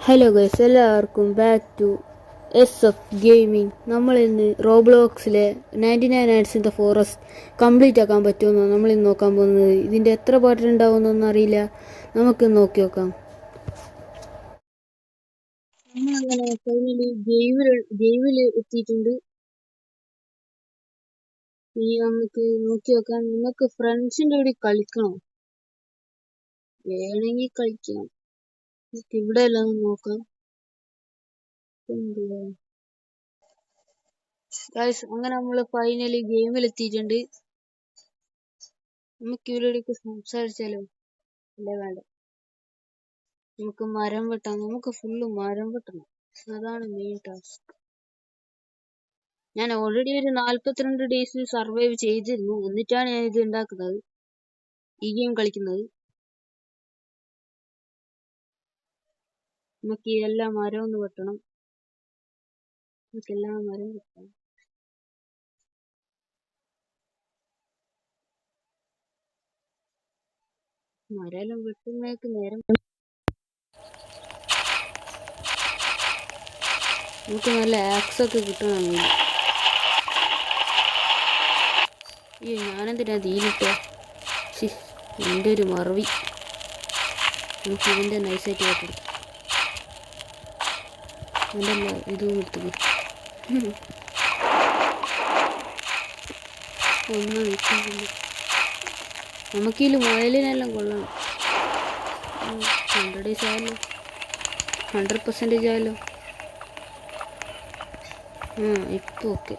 Hello guys, എല്ലാവർക്കും back to SF gaming. നമ്മളിന്ന് റോബ്ലോക്സിലെ 99 nights in the forest complete ആക്കാൻ പറ്റുമെന്നാണ് നമ്മളിന്ന് നോക്കാൻ പോകുന്നത്. ഇതിൻ്റെ എത്ര പാർട്ട് ഉണ്ടാവുമെന്നൊന്നും അറിയില്ല, നമുക്ക് നോക്കി നോക്കാം. നമ്മളങ്ങനെ ഫൈനലി ഗെയിമിൽ എത്തിയിട്ടുണ്ട്. ഇനി നമുക്ക് നോക്കി നോക്കാം. നമുക്ക് ഫ്രണ്ട്സിൻ്റെ കൂടെ കളിക്കണോ? വേണമെങ്കിൽ കളിക്കാം. ഇവിടെ എല്ലാം നോക്കാം. ഗൈസ്, അങ്ങനെ നമ്മള് ഫൈനലി ഗെയിമിൽ എത്തിയിട്ടുണ്ട്. നമുക്ക് ഇവരോടൊക്കെ സംസാരിച്ചാലോ? അല്ല, വേണ്ട. നമുക്ക് മരം വെട്ടാം. നമുക്ക് ഫുള്ള് മരം വെട്ടണം, അതാണ് മെയിൻ ടാസ്ക്. ഞാൻ ഓൾറെഡി ഒരു 42 ഡേയ്സ് സർവൈവ് ചെയ്തിരുന്നു, എന്നിട്ടാണ് ഞാൻ ഇത് ഉണ്ടാക്കുന്നത്, ഈ ഗെയിം കളിക്കുന്നത്. നമുക്ക് എല്ലാ മരം ഒന്ന് വെട്ടണം. നമുക്ക് എല്ലാ മരം വെട്ടണം. മരം വെട്ടുന്നേക്ക് നേരം നമുക്ക് നല്ല ആക്സൊക്കെ കിട്ടണം. ഈ ഞാനെന്തിനാ തീരിട്ടോ? എൻ്റെ ഒരു മറവി. നമുക്ക് ഇതിൻ്റെ നൈസായിട്ട് വെട്ടണം. അതല്ല, ഇതും എടുത്തത് ഒന്നും വിൽക്കുന്നില്ല. നമുക്കിതിൽ മുയലിനെല്ലാം കൊള്ളണം. 100 ഡേയ്സ് ആയല്ലോ, 100% ആയല്ലോ. ഇപ്പോൾ ഓക്കെ.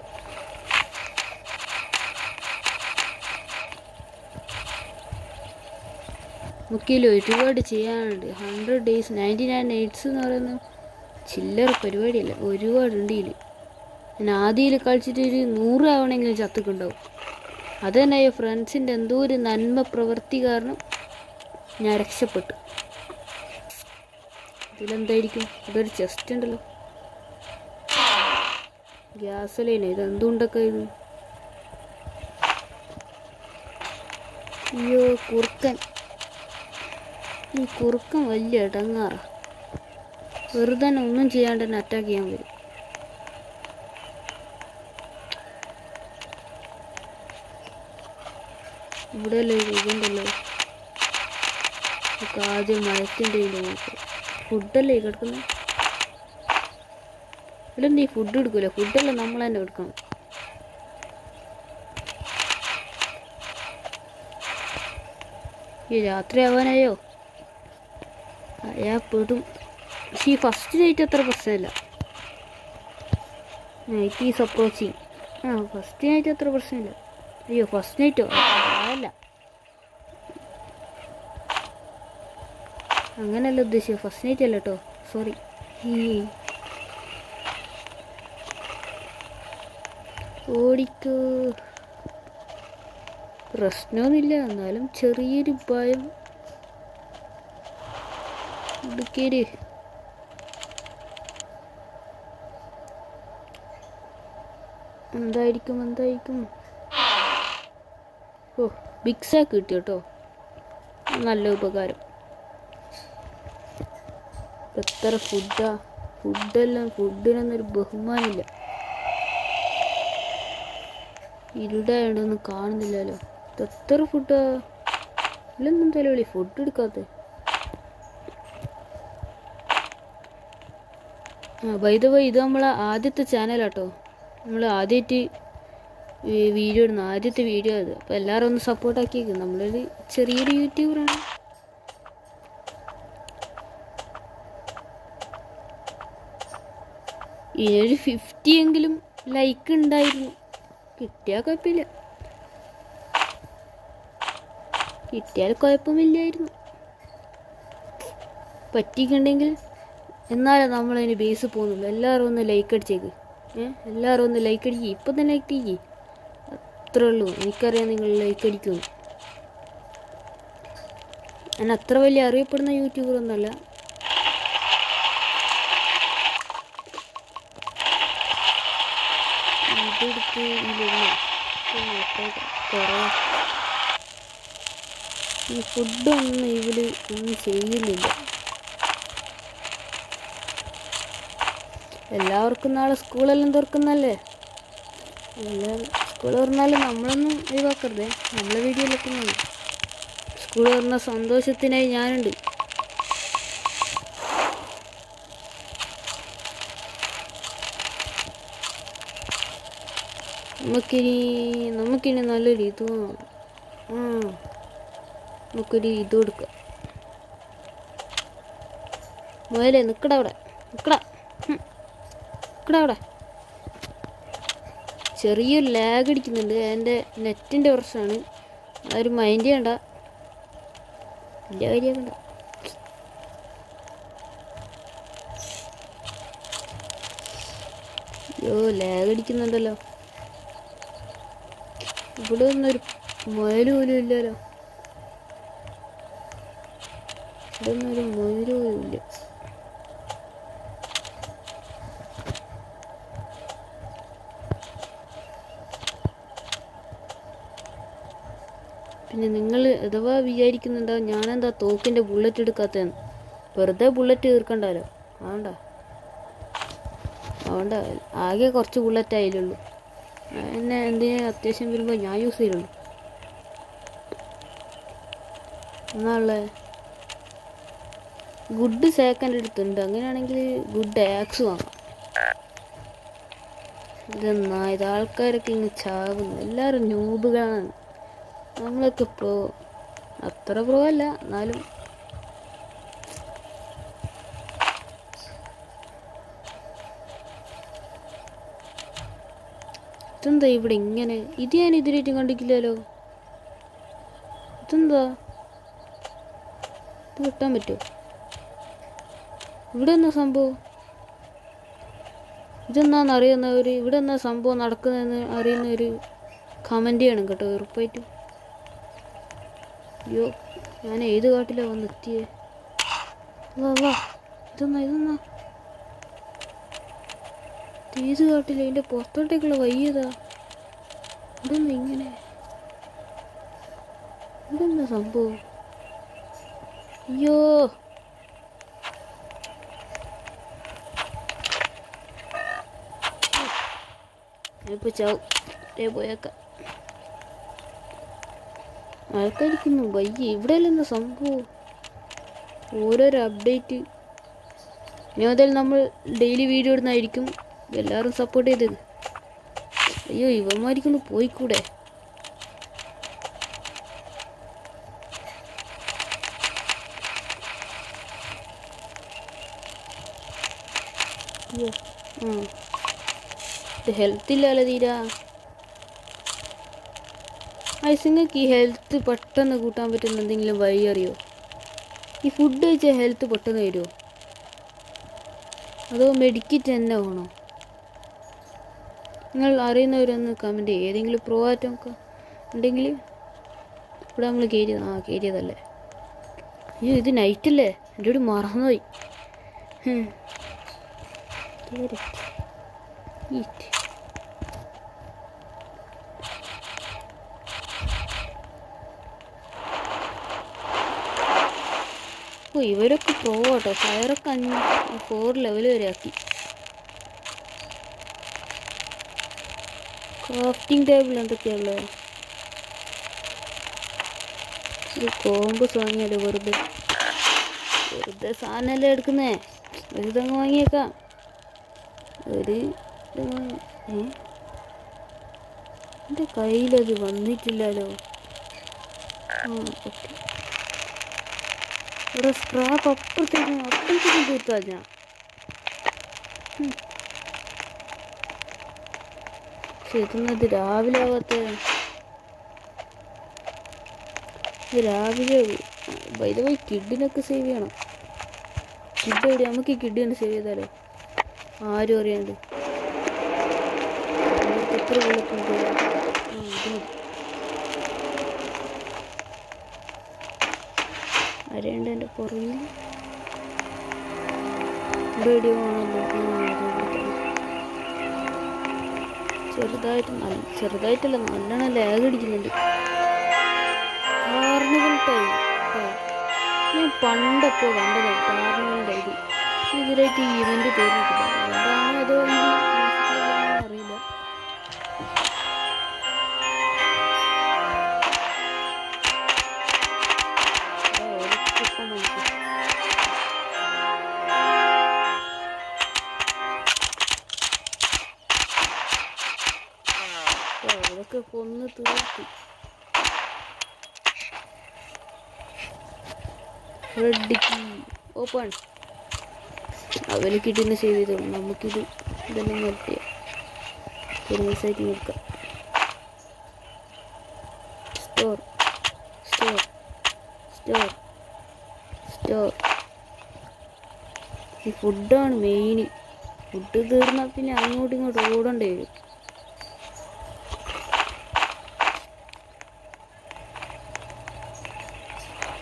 നമുക്കിതിൽ ഒരുപാട് ചെയ്യാനുണ്ട്. 100 ഡേയ്സ് 99 നൈറ്റ്സ് എന്ന് പറയുന്നത് ചില്ലറ പരിപാടിയല്ല, ഒരുപാടുണ്ട് ഇതിൽ. ഞാൻ ആദ്യം കളിച്ചിട്ട് ഒരു 100 ആവണമെങ്കിലും ചത്തുക്കുണ്ടാവും. അത് തന്നെ ഫ്രണ്ട്സിൻ്റെ എന്തോ ഒരു നന്മ പ്രവൃത്തി കാരണം ഞാൻ രക്ഷപ്പെട്ടു. ഇതിലെന്തായിരിക്കും? ഇതൊരു ചെസ്റ്റ് ഉണ്ടല്ലോ, ഗ്യാസ് ലൈന. ഇതെന്തുകൊണ്ടൊക്കെ ഇത്? അയ്യോ, കുറുക്കൻ. ഈ കുറുക്കൻ വലിയ ഇടങ്ങാറ. വെറുതെ ഒന്നും ചെയ്യാണ്ട് തന്നെ അറ്റാക്ക് ചെയ്യാൻ വരും. ഇവിടെ അല്ലേ ഇതുണ്ടല്ലോ. നമുക്ക് ആദ്യം മഴത്തിൻ്റെ നോക്കാം. ഫുഡല്ലേ കിടക്കുന്നത്? ഇവിടെ നീ ഫുഡ് എടുക്കൂല, ഫുഡെല്ലാം നമ്മൾ തന്നെ എടുക്കണം. ഈ രാത്രി ആവാനായോ? അയാ പെടും. പക്ഷേ ഈ ഫസ്റ്റ് നൈറ്റ് അത്ര പ്രശ്നമില്ല. Night is approaching. First night അത്ര പ്രശ്നമില്ല. അയ്യോ, ഫസ്റ്റ് നൈറ്റോ? അല്ല, അങ്ങനെയല്ല ഉദ്ദേശിച്ചത്. ഫസ്റ്റ് നൈറ്റ് അല്ല കേട്ടോ, സോറി. ഓടിക്കോ, പ്രശ്നമൊന്നുമില്ല. എന്നാലും ചെറിയൊരു ഭയം. എടുക്കേര്. എന്തായിരിക്കും? ഓ, ബിഗ് സാക്ക് കിട്ടി കേട്ടോ, നല്ല ഉപകാരം. എത്ര ഫുഡാ! ഫുഡിനൊന്നൊരു ബഹുമാനമില്ല. ഇരുടായോണ്ടൊന്നും കാണുന്നില്ലല്ലോ. എത്ര ഫുഡാ! ഇല്ലെന്നും തലവിളി ഫുഡ് എടുക്കാത്ത. ബൈ ദ വേ, ഇത് നമ്മളെ ആദ്യത്തെ ചാനലാട്ടോ. നമ്മൾ ആദ്യമായിട്ട് വീഡിയോ ഇടുന്ന ആദ്യത്തെ വീഡിയോ അത്. അപ്പോൾ എല്ലാവരും ഒന്ന് സപ്പോർട്ടാക്കിയേക്കും. നമ്മളൊരു ചെറിയൊരു യൂട്യൂബറാണ്. ഇതിനൊരു 50 എങ്കിലും ലൈക്ക് ഉണ്ടായിരുന്നു. കിട്ടിയാൽ കുഴപ്പമില്ലായിരുന്നു. പറ്റിയിട്ടുണ്ടെങ്കിൽ എന്നാലും നമ്മളതിന് ബേസ് പോകുന്നുള്ളൂ. എല്ലാവരും ഒന്ന് ലൈക്ക് അടിച്ചേക്ക്. എല്ലാവരും ഒന്ന് ലൈക്ക് അടിക്കുക. ഇപ്പം തന്നെ ലൈക്ക് അടിക്കുക. അത്രേ ഉള്ളൂ. എനിക്കറിയാം നിങ്ങൾ ലൈക്ക് അടിക്കുമെന്ന്. ഞാൻ അത്ര വലിയ അറിയപ്പെടുന്ന യൂട്യൂബറൊന്നുമല്ല. ഇതെടുത്ത് കുറവാ. ഈ ഫുഡൊന്നും ഒന്നും ചെയ്യുന്നില്ല. എല്ലാവർക്കും നാളെ സ്കൂളെല്ലാം തുറക്കുന്നല്ലേ. സ്കൂൾ തുറന്നാലും നമ്മളൊന്നും ഒഴിവാക്കരുതേ. നമ്മളെ വീഡിയോയിലൊക്കെ സ്കൂൾ തുറന്ന സന്തോഷത്തിനായി ഞാനുണ്ട്. നമുക്കിനി നല്ലൊരു ഇത് നമുക്കൊരു ഇത് കൊടുക്കാം. മോലെ നിക്കട അവിടെ, നിക്കട അവിടെ. ചെറിയൊരു ലാഗ് അടിക്കുന്നുണ്ട്, എൻ്റെ നെറ്റിൻ്റെ പ്രശ്നമാണ്. ആരും മൈൻഡ് ചെയ്യണ്ട, വലിയ കാര്യമാക്കണ്ട. അയ്യോ ലാഗ് അടിക്കുന്നുണ്ടല്ലോ. ഇവിടെ ഒന്നൊരു മുയൽ പോലും ഇല്ലല്ലോ. ഇവിടെ ഒന്നൊരു മുയൽ പോലും ഇല്ല. പിന്നെ നിങ്ങൾ അഥവാ വിചാരിക്കുന്നുണ്ടാവും ഞാനെന്താ തോക്കിൻ്റെ ബുള്ളറ്റ് എടുക്കാത്തതെന്ന്. വെറുതെ ബുള്ളറ്റ് തീർക്കണ്ടല്ലോ. അതുകൊണ്ട് ആകെ കുറച്ച് ബുള്ളറ്റ് ആയില്ലുള്ളൂ. എന്നെ എന്തിനും അത്യാവശ്യം വരുമ്പോൾ ഞാൻ യൂസ് ചെയ്യുള്ളൂ. എന്നാളെ ഗുഡ് സെക്കൻഡ് എടുത്തുണ്ട്. അങ്ങനെയാണെങ്കിൽ ഗുഡ് ആക്സ് വാങ്ങാം. ഇതെന്നാ ഇത് ആൾക്കാരൊക്കെ ഇങ്ങ് ചാവുന്നു. എല്ലാവരും ന്യൂബുകളാണ്. നമ്മളൊക്കെ പ്രോ, അത്ര പ്രോ അല്ല എന്നാലും. ഇതെന്താ ഇവിടെ ഇങ്ങനെ? ഇത് ഞാൻ ഇതിലേറ്റും കണ്ടിട്ടില്ലല്ലോ. ഇതെന്താ? ഇത് കിട്ടാൻ പറ്റുമോ? ഇവിടെ എന്നാ സംഭവം? ഇതെന്നാന്ന് അറിയുന്നവർ, ഇവിടെ എന്നാ സംഭവം നടക്കുന്നതെന്ന് അറിയുന്നവർ കമൻറ്റ് ചെയ്യണം കേട്ടോ, ഉറപ്പായിട്ടും. അയ്യോ ഞാൻ ഏത് കാട്ടിലാണ് വന്നെത്തിയേ? ഇതെന്നാ ഏത് കാട്ടില്ല? ഇതിൻ്റെ പുറത്തോട്ടേക്കുള്ള വയ്യതാ. ഇതെന്നാ ഇങ്ങനെ? ഇതെന്നാ സംഭവം? അയ്യോ ഇപ്പോൾ ചാവും. പോയേക്കാം. ആൾക്കാരിക്കുന്നു വയ്യ. ഇവിടെ അല്ലെന്ന സംഭവം? ഓരോരോ അപ്ഡേറ്റ്. ഇനി മുതൽ നമ്മൾ ഡെയിലി വീഡിയോ ഇടുന്നതായിരിക്കും. എല്ലാവരും സപ്പോർട്ട് ചെയ്തത്. അയ്യോ ഇവന്മാരിക്കൊന്ന് പോയിക്കൂടെ? അയ്യോ ഇത് ഹെൽത്ത് ഇല്ലല്ലോ തീരാ. നിങ്ങൾക്ക് ഈ ഹെൽത്ത് പെട്ടെന്ന് കൂട്ടാൻ പറ്റുന്ന എന്തെങ്കിലും വഴി അറിയോ? ഈ ഫുഡ് കഴിച്ചാൽ ഹെൽത്ത് പെട്ടെന്ന് വരുമോ? അതോ മെഡിക്കറ്റ് തന്നെ വേണോ? നിങ്ങൾ അറിയുന്നവരൊന്ന് കമൻറ്റ് ചെയ്യും. ഏതെങ്കിലും പ്രോ ആറ്റമൊക്കെ ഉണ്ടെങ്കിൽ. ഇവിടെ നമ്മൾ കയറിയതല്ലേ. അയ്യോ ഇത് നൈറ്റല്ലേ? എൻ്റെ കൂടെ മറന്നുപോയി. ഇവരൊക്കെ പ്രോ കേട്ടോ. ഫയറൊക്കെ 4 ലെവൽ വരെ ആക്കി. ക്രാഫ്റ്റിംഗ് ടേബിൾ എന്തൊക്കെയുള്ളത്? ഒരു കോമ്പസ് വാങ്ങിയാലോ? വെറുതെ സാധനമല്ലേ എടുക്കുന്നേ. വെറുതെ അങ്ങ് വാങ്ങിയേക്കാം. എൻ്റെ കയ്യിലത് വന്നിട്ടില്ലല്ലോ. ഓക്കെ. ഇവിടെ സ്ക്രാപ്പ് അപ്പുറത്തേക്കും തീർത്താ ഞാൻ. പക്ഷെ ഇതൊന്നത് രാവിലെ ആവാത്ത. ഇത് രാവിലെ വൈദ്യുതി കിഡിനൊക്കെ സേവ് ചെയ്യണം. കിഡ് എവിടെ? നമുക്ക് ഈ കിഡിനെ സേവ് ചെയ്താലോ? ആരും അറിയാണ്ട്. എത്ര വെള്ളത്തുണ്ട്? ആരെയുണ്ട് എൻ്റെ പുറകിൽ? വീഡിയോ ആണല്ലോ. ചെറുതായിട്ടല്ല നല്ലോണം ലാഗ് അടിക്കുന്നുണ്ട്. കാർണിവൽ ടൈം ഞാൻ പണ്ടൊക്കെ കണ്ടതാണ്. കാർണിവൽ ഇത് ഇതിലായിട്ട് ഇവന്റ് തീർന്നിട്ടില്ല. ഇവന്റാണോ അതോ അറിയില്ല. അതൊക്കെ കൊന്ന് തീർത്തി. ഓപ്പൺ. അവര് കിട്ടുന്ന സേവ് ചെയ്തോളൂ. നമുക്കിത് ഇതെല്ലാം നിർത്തിയ സൈറ്റ് നോക്കാം. Store store store store. ഈ ഫുഡാണ് മെയിൻ. ഫുഡ് തീർന്നാൽ പിന്നെ അങ്ങോട്ടും ഇങ്ങോട്ടും ഓടേണ്ടി വരും.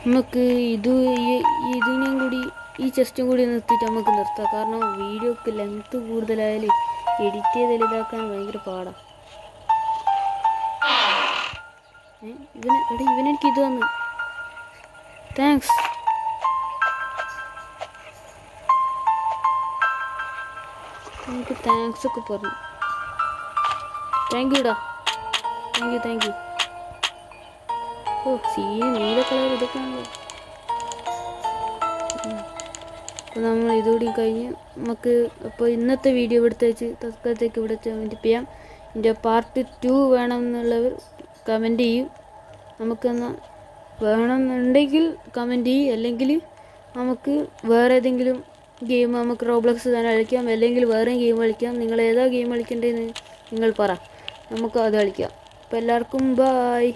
നമുക്ക് ഇതിനും കൂടി ഈ ചെസ്റ്റും കൂടി നിർത്തിയിട്ട് നമുക്ക് നിർത്താം. കാരണം വീഡിയോക്ക് ലെങ്ത്ത് കൂടുതലായാലും എഡിറ്റ് ചെയ്ത് ഇതാക്കാൻ ഭയങ്കര പാടാണ്. ഇവനെനിക്ക് ഇത് വന്നു. താങ്ക്സ്. എനിക്ക് താങ്ക്സ് ഒക്കെ പറഞ്ഞു. താങ്ക് യുടാ. Thank you. ഓ സീന് നീല കളർ ഇതൊക്കെയാണല്ലോ. അപ്പോൾ നമ്മൾ ഇതുകൂടി കഴിഞ്ഞ് നമുക്ക് അപ്പോൾ ഇന്നത്തെ വീഡിയോ ഇവിടുത്തെ വെച്ച് തൽക്കാലത്തേക്ക് ഇവിടെ കമൻറ്റ് ചെയ്യാം. ഇതിൻ്റെ പാർട്ട് 2 വേണമെന്നുള്ളവർ കമൻറ്റ് ചെയ്യും. നമുക്കെന്നാൽ വേണമെന്നുണ്ടെങ്കിൽ കമൻറ്റ് ചെയ്യും. അല്ലെങ്കിൽ നമുക്ക് വേറെ ഏതെങ്കിലും ഗെയിം നമുക്ക് റോബ്ലോക്സ് തന്നെ കളിക്കാം. അല്ലെങ്കിൽ വേറെ ഗെയിം കളിക്കാം. നിങ്ങൾ ഏതാ ഗെയിം കളിക്കേണ്ടതെന്ന് നിങ്ങൾ പറ. നമുക്ക് അത് കളിക്കാം. അപ്പോൾ എല്ലാവർക്കും ബായ്.